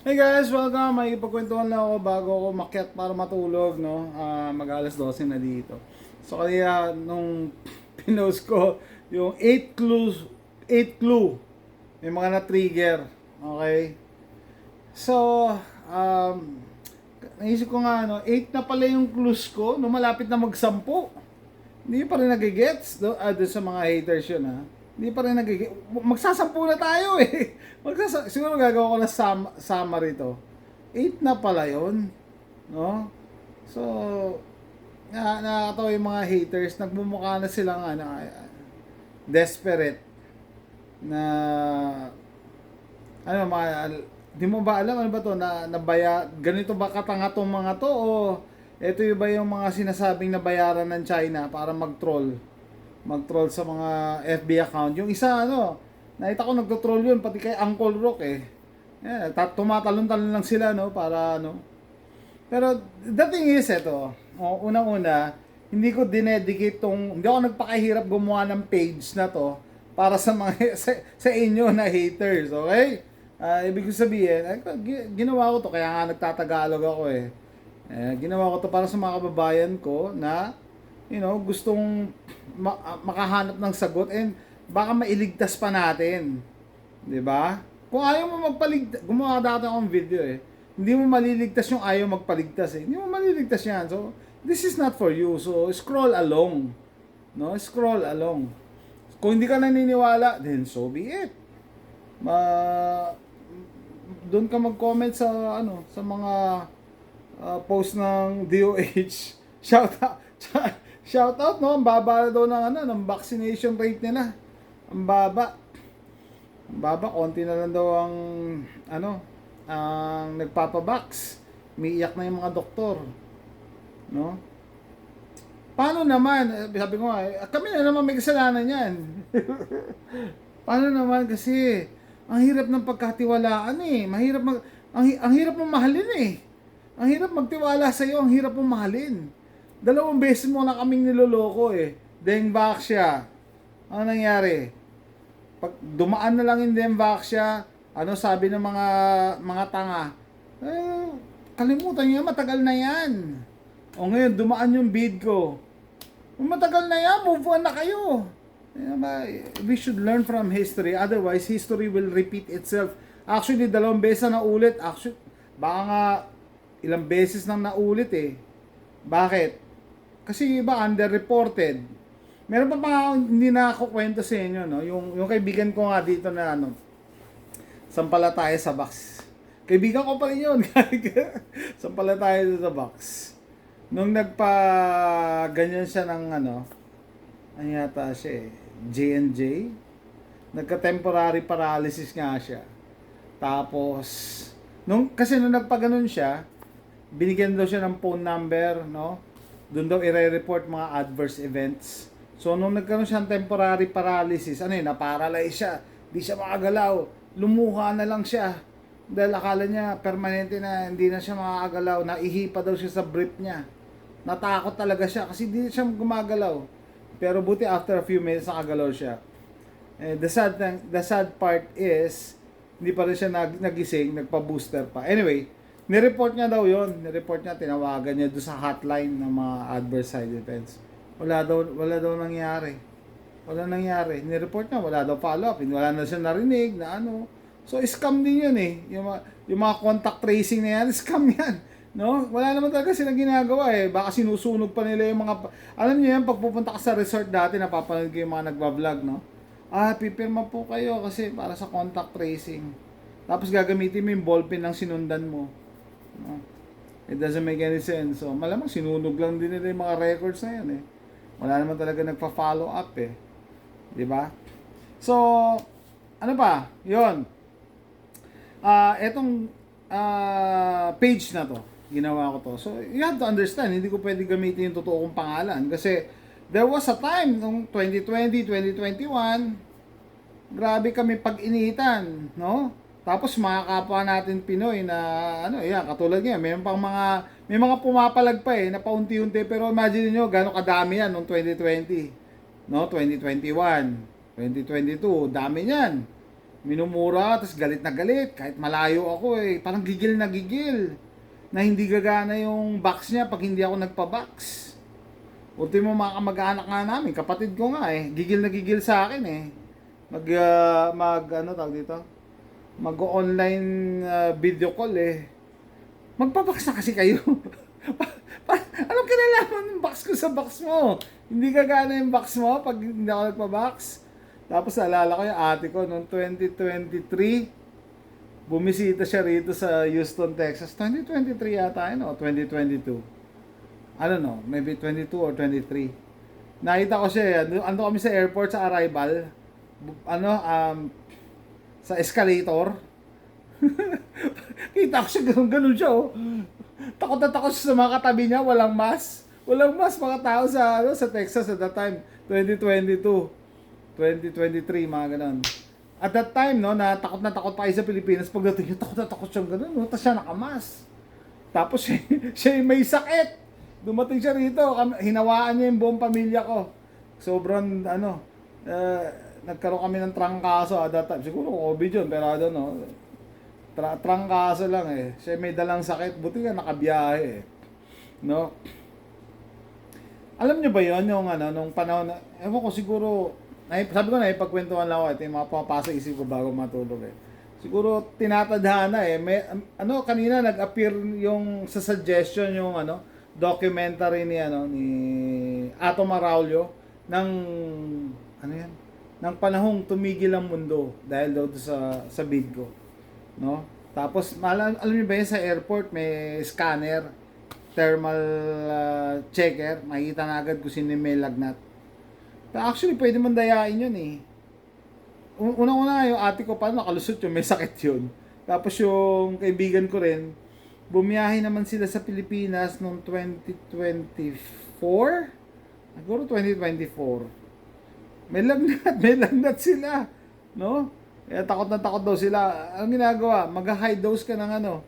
Hey guys, welcome. May ipagkwentuhan lang ako bago ako makyat para matulog, no? Mag-alas 12 na dito. So kaya nung pinost ko yung 8 clue, may mga na-trigger. Okay? So, naisip ko nga, 8 na pala yung clues ko nung malapit na mag-10. Hindi pa rin nagigets doon sa mga haters yun, ha? Hindi pa rin nagigets. Magsasampu na tayo eh. Siguro gagawa ko na summary to. 8 na pala yun. No? So, nakakatawa yung mga haters. Nagmumukha na silang desperate na di mo ba alam ano ba to ganito ba katanga tong mga to o ito yung ba yung mga sinasabing nabayaran ng China para mag-troll sa mga FB account. Yung isa nakita ko nagto-troll yun pati kay Uncle Rock eh. Yeah, tumatalon-talon lang sila para Pero the thing is unang-una, hindi ko dinedicate hindi ako nagpakahirap gumawa ng page na to para sa mga sa inyo na haters, okay? Ibig sabihin, ginawa ko to kaya nga nagtatagalog ako eh. Ginawa ko to para sa mga kababayan ko na gustong makahanap ng sagot and baka mailigtas pa natin. 'Di ba? Kung ayaw mo magpaligtas, gumawa dati akong video eh. Hindi mo maliligtas yung ayaw magpaligtas eh. Hindi mo maliligtas yan. So, this is not for you. So, scroll along. No? Scroll along. Kung hindi ka naniniwala, then so be it. Doon ka mag-comment sa mga post ng DOH. Shout out. Shout out, no? Ang baba daw ng vaccination rate nila. Ang baba. Ang baba, konti na lang daw ang nagpapavax. Umiiyak na yung mga doktor. No? Paano naman? Sabi ko nga, kami na naman may kasalanan yan. Paano naman? Kasi, ang hirap ng pagkatiwalaan eh. Ang hirap mong mahalin eh. Ang hirap magtiwala sa'yo, ang hirap mong mahalin. 2 beses mo na kaming niloloko eh. Dengvaxia. Ano nangyari? Pag dumaan na lang yung Dengvaxia, sabi ng mga tanga? Kalimutan niyo, matagal na yan. O ngayon, dumaan yung bid ko. Matagal na yan, move on na kayo. We should learn from history. Otherwise, history will repeat itself. Actually, 2 beses na naulit. Actually, baka nga ilang beses nang naulit eh. Bakit? Kasi iba underreported. Meron pa mga hindi na ako kwento sa inyo, no? Yung kaibigan ko nga dito na sampalataya sa box. Kaibigan ko pa rin yun. Sampalataya sa box. Nung ganyan siya ng ano yata siya eh, J&J. Nagka-temporary paralysis nga siya. Tapos, kasi nung nagpaganon siya, binigyan daw siya ng phone number, no? Doon daw i-report mga adverse events. So, nung nagkaroon siya ng temporary paralysis, na-paralyze siya. Di siya makagalaw. Lumuha na lang siya. Dahil akala niya, permanente na, hindi na siya makagalaw. Naihipa daw siya sa brief niya. Natakot talaga siya kasi di siya gumagalaw. Pero buti after a few minutes, nakagalaw siya. The sad part is, hindi pa rin siya nagising, nagpa-booster pa. Anyway, nireport niya daw yon. Nireport niya, tinawagan niya doon sa hotline ng mga adverse side effects. Wala daw nangyari. Wala nangyari. Nireport niya, wala daw follow-up. Wala na siya narinig na So, scam din yun eh. Yung mga contact tracing na yan, scam yan. No? Wala naman talaga silang ginagawa eh. Baka sinusunog pa nila yung mga... Alam niyo yan, pag pupunta ka sa resort dati, napapanood ko yung mga nagbablog, no? Pipirma po kayo kasi para sa contact tracing. Tapos gagamitin mo yung ballpen ng sinundan mo. No? It doesn't make any sense. So, malamang sinunog lang din nila yung mga records na yan eh. Wala naman talaga nagpa-follow up eh. 'Di ba? So, ano pa? 'Yon. Etong page na to, ginawa ko to. So, you have to understand, hindi ko pwede gamitin yung totoo kong pangalan kasi there was a time nung 2020, 2021, grabe kami pag-initan, no? Tapos mga kapwa natin Pinoy na katulad niya, may mga pumapalag pa na paunti-unti, pero imagine niyo gaano kadami yan noong 2020, no? 2021, 2022, dami niyan. Minumura, tapos galit na galit. Kahit malayo ako eh. Parang gigil na gigil. Na hindi gagana yung box niya pag hindi ako nagpa-box. Ultimo mga kamag-anak nga namin, kapatid ko nga eh. Gigil na gigil sa akin eh. Ano tawag dito? Mag-online video call eh. Magpa-box na kasi kayo. Anong kinalaman ng box ko sa box mo? Hindi gagana yung box mo pag hindi ako nagpa-box. Tapos naalala ko yung ate ko noong 2023, bumisita siya rito sa Houston, Texas. 2023 yata yun o 2022. I don't know, maybe 22 or 23. Nakita ko siya, ando kami sa airport sa arrival. Sa escalator. Kita ko siya, ganun siya oh. Takot na takot siya sa mga katabi niya, walang mask. Walang mask mga tao sa Texas at that time, 2022. 2023, mga ganun. At that time, no, na takot pa kayo sa Pilipinas. Pagdating niya, takot na takot siyang ganun. No? Tapos siya nakamas. Tapos siya may sakit. Dumating siya rito. Hinawaan niya yung buong pamilya ko. Sobrang, nagkaroon kami ng trangkaso at that time. Siguro COVID yun, pero I don't know. Trangkaso lang eh. Siya may dalang sakit. Buti nga nakabiyahe eh. No? Alam niyo ba yun, yung nung panahon na, ewan ko siguro, sabi ko na ipagkwentuhan lang ako, ito yung mga pumapasa isip ko bago matulog eh. Siguro tinatadhana eh. Kanina nag-appear yung sa suggestion yung documentary ni Ato Maraulio ng ng panahong tumigil ang mundo dahil daw sa Bidco, no? Tapos alam niyo ba yun, sa airport may scanner, thermal checker, makikita na agad kung sino may lagnat. Actually, pwede mong dayain yun eh. Unang-una yung ate ko, paano nakalusot yun, may sakit yun. Tapos yung kaibigan ko rin, bumiyahe naman sila sa Pilipinas noong 2024? Siguro 2024. May lagnat sila. No? Kaya takot na takot daw sila. Ang ginagawa, mag-high dose ka ng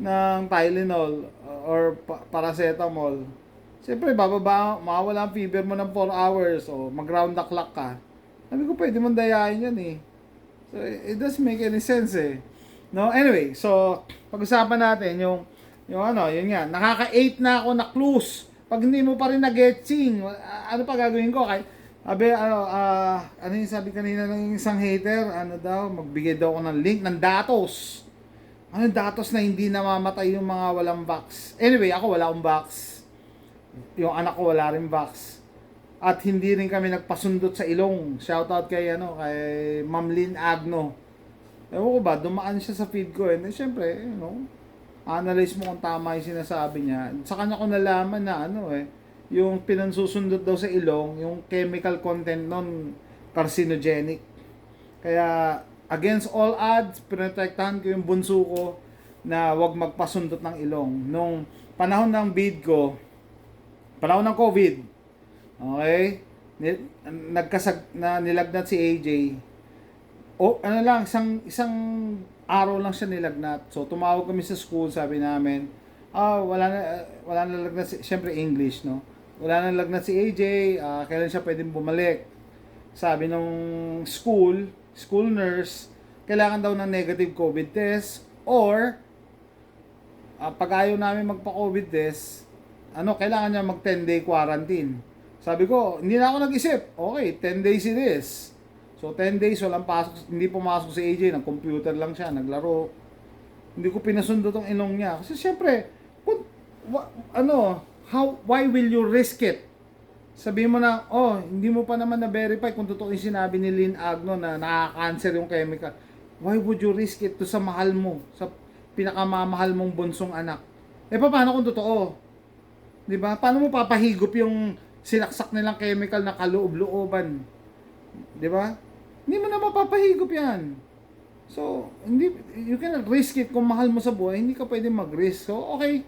ng Tylenol or paracetamol. Siyempre, mawawala ang fever mo ng 4 hours o mag-round the clock ka. Sabi ko, pwede mong dayain yan eh. So, it doesn't make any sense eh. No? Anyway, so, pag-usapan natin yung yun nga, nakaka-8 na ako na clues. Pag hindi mo pa rin na-getching, ano pa gagawin ko? Ano yung sabi kanina ng isang hater? Magbigay daw ako ng link ng datos. Ano yung datos na hindi namamatay yung mga walang box? Anyway, ako wala akong box. Yung anak ko wala rin box. At hindi rin kami nagpasundot sa ilong. Shoutout kay Ma'am Lynn Agno. Ewan ko ba, dumaan siya sa feed ko and syempre, analyze mo kung tama yung sinasabi niya. Sa kanya ko nalaman na yung pinansusundot daw sa ilong, yung chemical content nun carcinogenic. Kaya against all odds, pinotektahan ko yung bunso ko na wag magpasundot ng ilong. Nung panahon ng Bidco, panahon ng COVID, okay, nilagnat si AJ. Isang araw lang siya nilagnat. So tumawag kami sa school, sabi namin, wala na lagnat syempre English, no? Wala na lagnat si AJ, kailan siya pwedeng bumalik? Sabi nung school nurse, kailangan daw ng negative COVID test or pag ayaw namin magpa-COVID test, kailangan niya mag 10-day quarantine. Sabi ko, hindi na ako nag-isip. Okay, 10 days it is. So 10 days walang pasok, hindi pumasok si AJ, ng computer lang siya, naglaro. Hindi ko pinasundo tong ilong niya. Kasi syempre, why will you risk it? Sabihin mo na, hindi mo pa naman na-verify kung totoo yung sinabi ni Lynn Agno na nakaka-cancer yung chemical. Why would you risk it to sa mahal mo, sa pinakamamahal mong bunsong anak? Paano kung totoo? Diba? Paano mo papahigop yung sinaksak nilang chemical na kaloob-looban? Diba? Hindi mo na mapapahigop yan. So, you cannot risk it kung mahal mo sa buhay, hindi ka pwede mag-risk. So, okay,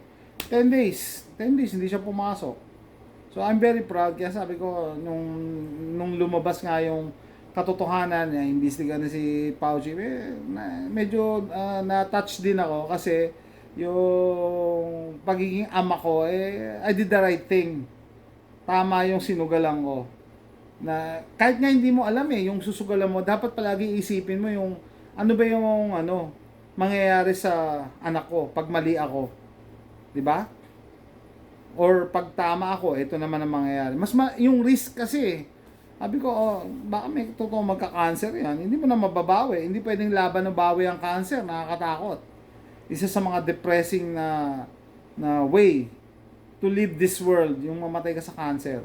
10 days. 10 days, hindi siya pumasok. So, I'm very proud. Kaya sabi ko, nung lumabas nga yung katotohanan niya, imbestiga na si Fauci, medyo na-touch din ako kasi yung pagiging ama ko, I did the right thing. Tama yung sinugalan ko. Na kahit nga hindi mo alam yung susugalan mo, dapat palagi isipin mo yung ano ba yung mangyayari sa anak ko pag mali ako, 'di ba? Or pag tama ako, ito naman ang mangyayari. Yung risk kasi, sabi ko, baka may totoo magka-cancer yan. Hindi mo na mababawi. Hindi pwedeng laban na bawi ang cancer. Nakakatakot. Isa sa mga depressing na way to leave this world, yung mamatay ka sa cancer.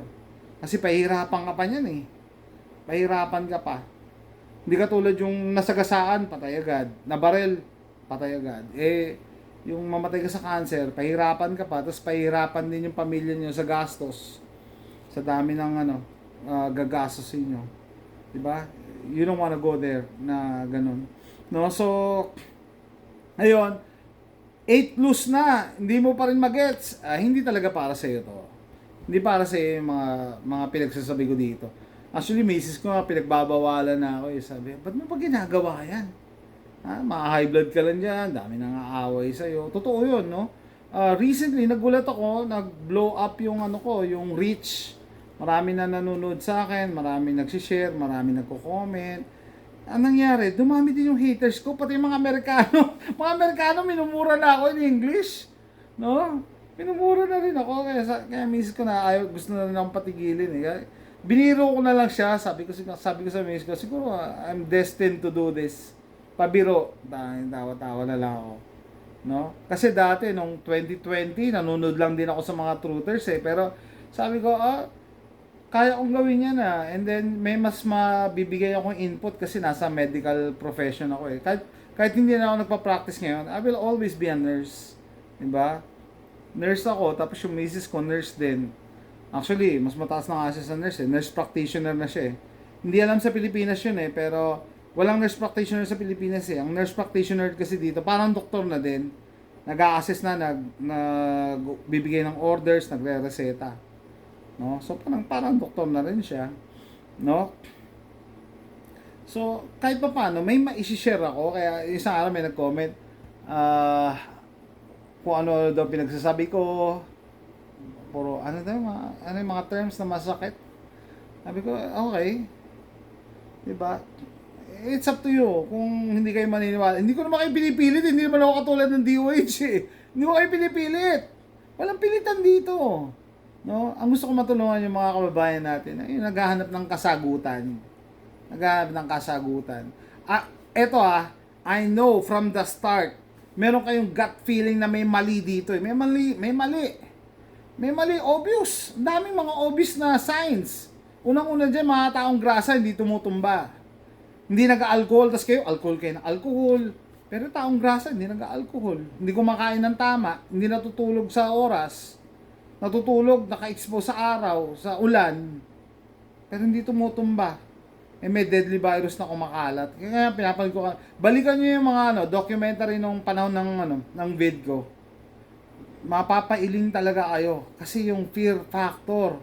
Kasi pahirapan ka pa niyan eh. Pahirapan ka pa. Hindi ka tulad yung nasagasaan, patay agad. Nabarel, patay agad. Yung mamatay ka sa cancer, pahirapan ka pa, tapos pahirapan din yung pamilya niyo sa gastos. Sa dami ng gagastosin niyo. 'Di ba? You don't wanna go there na ganun. No, so ayun, 8 plus na, hindi mo pa rin magets. Hindi talaga para sa iyo 'to. Hindi para sa iyo yung mga pinagsasabi ko dito. Actually, misis ko nga pinagbabawalan na ako. Sabi, ba't mo pa ginagawa yan? High blood ka lang dyan, dami nang aaway sa'yo. Totoo yun, no? Recently, nagulat ako, nag-blow up yung yung reach. Marami na nanonood sa akin, marami nagsishare, marami nagko-comment. Ang nangyari, dumami din yung haters ko, pati yung mga Amerikano. Mga Amerikano, minumura na ako in English. No? Minumura na rin ako, kaya miss ko na, gusto na rin akong patigilin. Biniro ko na lang siya, sabi ko sa miss ko, siguro I'm destined to do this. Pabiro, tawa-tawa na lang ako. No? Kasi dati, nung 2020, nanonood lang din ako sa mga truthers pero sabi ko, kaya kong gawin yan And then, may mas mabibigay akong input kasi nasa medical profession ako Kahit hindi na ako nagpa-practice ngayon, I will always be a nurse. Diba? Nurse ako, tapos yung misis ko, nurse din. Actually, mas mataas na nga siya sa nurse Nurse practitioner na siya Hindi alam sa Pilipinas yun pero walang nurse practitioner sa Pilipinas Ang nurse practitioner kasi dito, parang doktor na din. Nag-a-assess na, bibigay ng orders, nagre-reseta. No? So, parang doktor na rin siya. No? So, kahit pa paano, may ma-share ako. Kaya isang araw may nag-comment, kung ano daw pinagsasabi ko, puro, ano yung mga terms na masakit. Sabi ko, okay. Diba? It's up to you kung hindi kayo maniniwala. Hindi ko naman kayo pinipilit, hindi naman ako katulad ng DOH Hindi ko kayo pinipilit. Walang pilitan dito. No? Ang gusto ko matulungan yung mga kababayan natin, ay naghahanap ng kasagutan. Naghahanap ng kasagutan. I know from the start, meron kayong gut feeling na may mali dito May mali, obvious. Ang daming mga obvious na signs. Unang-una dyan, mga taong grasa, hindi tumutumba. Hindi nag-alcohol, tas alcohol kayo ng alcohol. Pero taong grasa, hindi nag-alcohol. Hindi kumakain ng tama, hindi natutulog sa oras. Natutulog, naka-expose sa araw, sa ulan. Pero hindi tumutumba. May deadly virus na kumakalat. Kaya pinapanood ko, balikan niyo yung mga documentary nung panahon ng VidCo. Mapapailing talaga kayo. Kasi yung fear factor,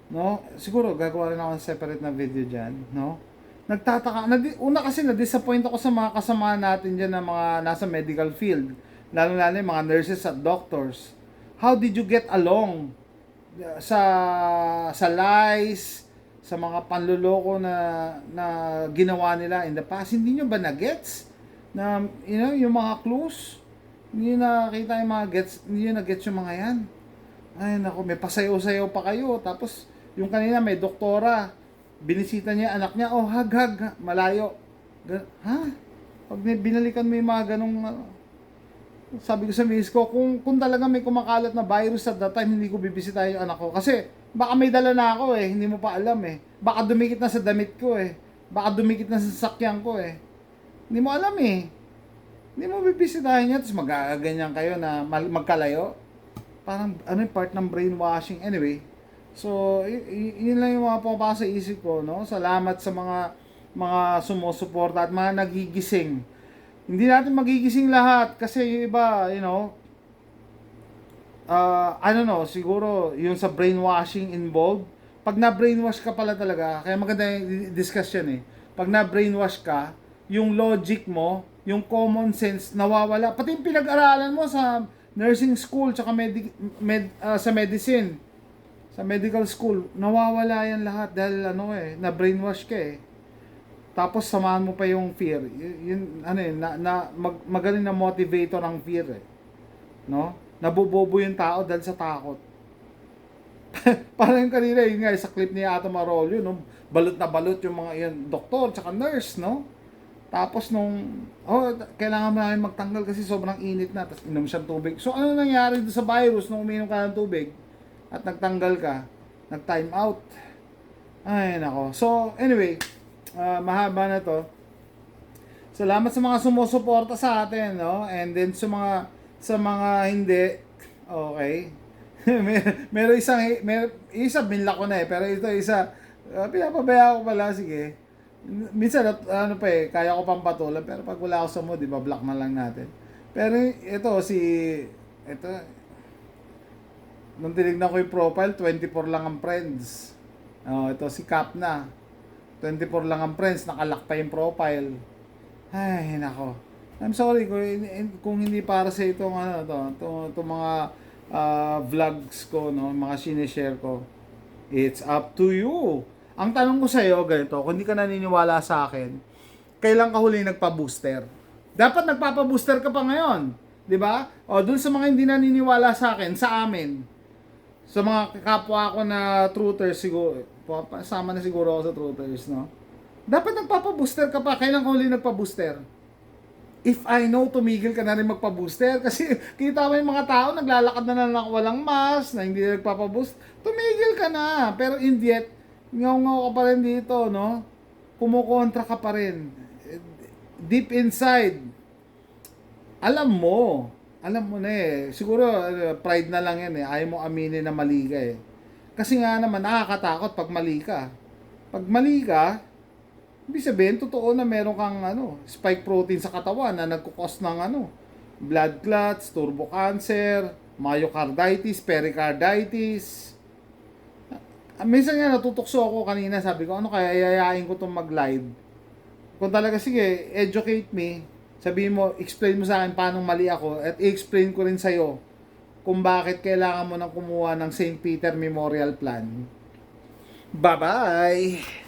no? Siguro, gagawa rin ako ng separate na video dyan, no? Nagtataka, una kasi na-disappoint ako sa mga kasama natin dyan na mga nasa medical field, lalo-lalo yung mga nurses at doctors. How did you get along sa lies, sa mga panluloko na ginawa nila in the past? Hindi nyo ba na-gets? Na, yung mga clues? Hindi nyo nakita yung mga gets, hindi nyo na-gets yung mga yan. Ay, naku, may pasayaw-sayaw pa kayo. Tapos, yung kanina may doktora, binisita niya anak niya, hag, malayo. Ha? Pag binalikan mo yung mga ganong, sabi ko sa miss ko, kung talaga may kumakalat na virus at that time, hindi ko bibisitahin yung anak ko. Kasi, baka may dala na ako hindi mo pa alam Baka dumikit na sa damit ko Baka dumikit na sa sasakyan ko Hindi mo alam Hindi mo bibisitahin niya, tapos magaganyan kayo na magkalayo. Parang, yung part ng brainwashing. Anyway, so, yun lang yung mga pumapasok sa isip ko, no? Salamat sa mga sumusuporta at mga nagigising. Hindi natin magigising lahat kasi yung iba, siguro yung sa brainwashing involved. Pag na-brainwash ka pala talaga, kaya maganda yung discussion Pag na-brainwash ka, yung logic mo, yung common sense nawawala. Pati yung pinag-aralan mo sa nursing school, tsaka sa medicine. Sa medical school, nawawala yan lahat dahil na-brainwash ka Tapos samahan mo pa yung fear. Yun ano yun, magaling na motivator ang fear eh. No? Nabobobo yung tao dahil sa takot. Parang yung kanina, yun nga, sa clip ni Atom Arroyo, no? Balot na balot yung mga yun, doktor, tsaka nurse, no? Tapos kailangan mo namin magtanggal kasi sobrang init na, tapos inom siyang tubig. So, ano nangyari doon sa virus nung uminom ka ng tubig at nagtanggal ka? Nag-time out. Ay, nako. So, anyway, mahaba na to. Salamat sa mga sumusuporta sa atin, no? And then sa mga hindi, okay. Meron isa binla ko na eh, pero ito isa pinapabaya ko pala, sige. Minsan ano pa eh, kaya ko pang patulan, pero pag wala ako sa mood, di ba, block na lang natin. Pero ito nung tinignan ko yung profile, 24 lang ang friends. Ito si Cap na. 24 lang ang friends, nakalock pa yung profile. Ay, nako. I'm sorry kung hindi para sa itong mga vlogs ko, no, mga sinishare ko. It's up to you. Ang tanong ko sa iyo ganito, kung hindi ka naniniwala sa akin, kailan ka huli nagpa-booster? Dapat nagpapa-booster ka pa ngayon, 'di ba? O dun sa mga hindi naniniwala sa akin, sa amin, sa mga kapwa ko na truthers, siguro, sama na siguro ako sa truthers, no? Dapat nagpapa-booster ka pa. Kailan ka huli nagpa-booster? If I know, tumigil ka na rin magpa-booster. Kasi kita mo yung mga tao, naglalakad na lang walang mask, na hindi na nagpapa-boost. Tumigil ka na. Pero in yet, ngaw-ngaw ka pa rin dito, no? Kumukontra ka pa rin. Deep inside, alam mo na eh. Siguro, pride na lang yan eh. Ayaw mo aminin na mali ka eh. Kasi nga naman, nakakatakot pag mali ka. Pag mali ka, ibig sabihin, totoo na meron kang spike protein sa katawan na nagkukos ng blood clots, turbo cancer, myocarditis, pericarditis. Minsan nga natutokso ako kanina, sabi ko, kaya yayain ko itong mag-live? Kung talaga, sige, educate me, sabihin mo, explain mo sa akin paano mali ako, at i-explain ko rin sa'yo kung bakit kailangan mo nang kumuha ng St. Peter Memorial Plan. Bye-bye!